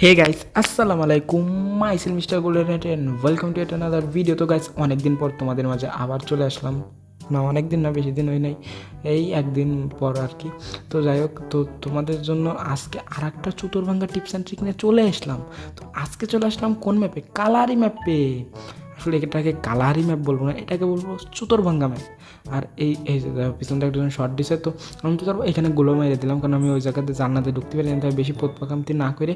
হে guys, আসসালামু আলাইকুম। Myself mister Golden and welcome to at another video. তো guys, অনেকদিন পর তোমাদের মাঝে আবার চলে আসলাম। না, অনেকদিন না, বেশি দিন হয় নাই, এই একদিন পর আর কি। তো যাই হোক, তো তোমাদের জন্য আজকে আর একটা চতুর্ভাঙ্গা টিপস অ্যান্ড ট্রিক নিয়ে চলে আসলাম। তো আজকে চলে আসলাম কোন ম্যাপে? কালারি ম্যাপে। আসলে এটাকে কালারি ম্যাপ বলবো না, এটাকে বলবো চতুর্ভাঙ্গা ম্যাপ। আর এই যে পিছনটা একজন শর্ট দিছে, তো আমি তো ধরো এখানে গোলো মেরে দিলাম, কারণ আমি ওই জায়গাতে জান্নাতে ঢুকতে পারি না। তাই বেশি পোতপাকামতি না করে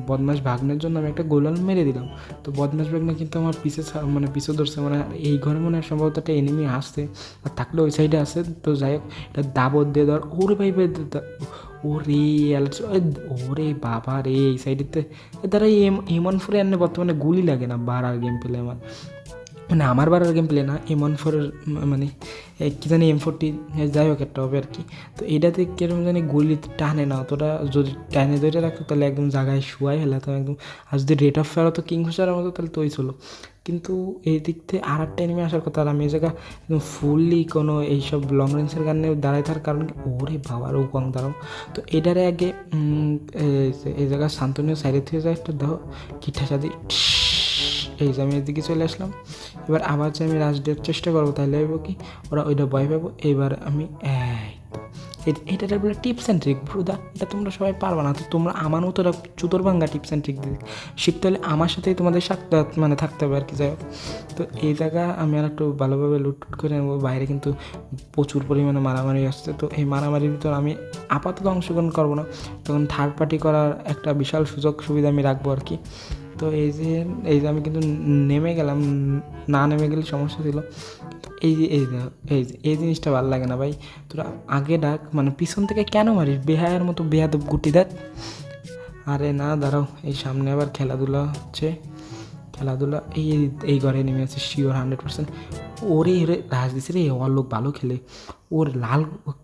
বদমাস ভাগ্নের জন্য আমি একটা গোলাল মেরে দিলাম। তো বদমাস ভাগ্নে কিন্তু আমার পিছু ধরছে, মানে এই ঘরে মনে হয় সম্ভবত একটা এনিমি আসছে, আর থাকলে ওই সাইডে আছে। তো যাই হোক, এটা দাবত দিয়ে ধর, ওরে ভাই ভাই, ওরে ওরে বাবা রে, এই সাইডেতে দ্বারা M14 এনে বর্তমানে গুলি লাগে না। বাড়ার গেম প্লে আমার, মানে আমার বাড়ার গেম প্লে না, M14 মানে কী জানি M40, যাই হোক একটা হবে আর কি। তো এটাতে কীরকম জানি গুলি টানে না অতটা, যদি টানে ধরে রাখতো তাহলে একদম জায়গায় শুয়াই ফেলাতাম একদম। আর যদি রেট অফ ফায়ার হতো কিংফিশারের মতো তাহলে তো ওই ছিল। কিন্তু এই দিক থেকে আর একটা এনিমি আসার কথা, আর আমি এই জায়গা একদম ফুললি কোনো এইসব লং রেঞ্জের গানে দাঁড়ায় থাকার কারণ কি, ওরে বাবার ও কম দাঁড়াও। তো এটারে আগে এই জায়গা শান্তনীয় সাইডে থেকে যায় একটা দেখো কিঠা সাদি, এই যে আমি এদিকে চলে আসলাম। এবার আবার যে আমি রাশ দেওয়ার চেষ্টা করবো, তাহলে হইব কি, ওরা ওইটা ভয় পাবো। এবার আমি এইটার বলে টিপস অ্যান্ড ট্রিক ব্রুদা, এটা তোমরা সবাই পারবে না। তো তোমরা আমার মতো চতুর্ভাঙ্গা টিপস অ্যান্ড ট্রিক শিখতে হলে আমার সাথেই তোমাদের থাকতে হবে আর কি। যাই হোক, তো এই জায়গা আমি আর একটু ভালোভাবে লুটটুট করে নেবো। বাইরে কিন্তু প্রচুর পরিমাণে মারামারি আসছে, তো এই মারামারির ভিতর আমি আপাতত অংশগ্রহণ করবো না, তখন থার্ড পার্টি করার একটা বিশাল সুযোগ সুবিধা আমি রাখবো আর কি। তো এই যে আমি কিন্তু নেমে গেলাম, না নেমে গেলে সমস্যা ছিল। এই জিনিসটা ভালো লাগে না ভাই। তোরা আগে ডাক, মানে পিছন থেকে কেন মারিস বেহায়ার মতো, বেয়াদব গুটি দেখ। আরে না, দাঁড়াও, এই সামনে আবার খেলাধুলা হচ্ছে। খেলাধুলা এই ঘরে নেমে আছে শিওর 100%। ওরে রে রাজদিছে রে, ওর লোক ভালো খেলে। ওর লাল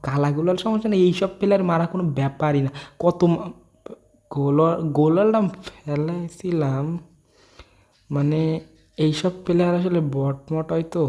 কালাগুলার সমস্যা নেই, এইসব প্লেয়ার মারা কোনো ব্যাপারই না। কত গোলালটা ফেলাইছিলাম, মানে এইসব প্লেয়ার আসলে বটমট হয়তো।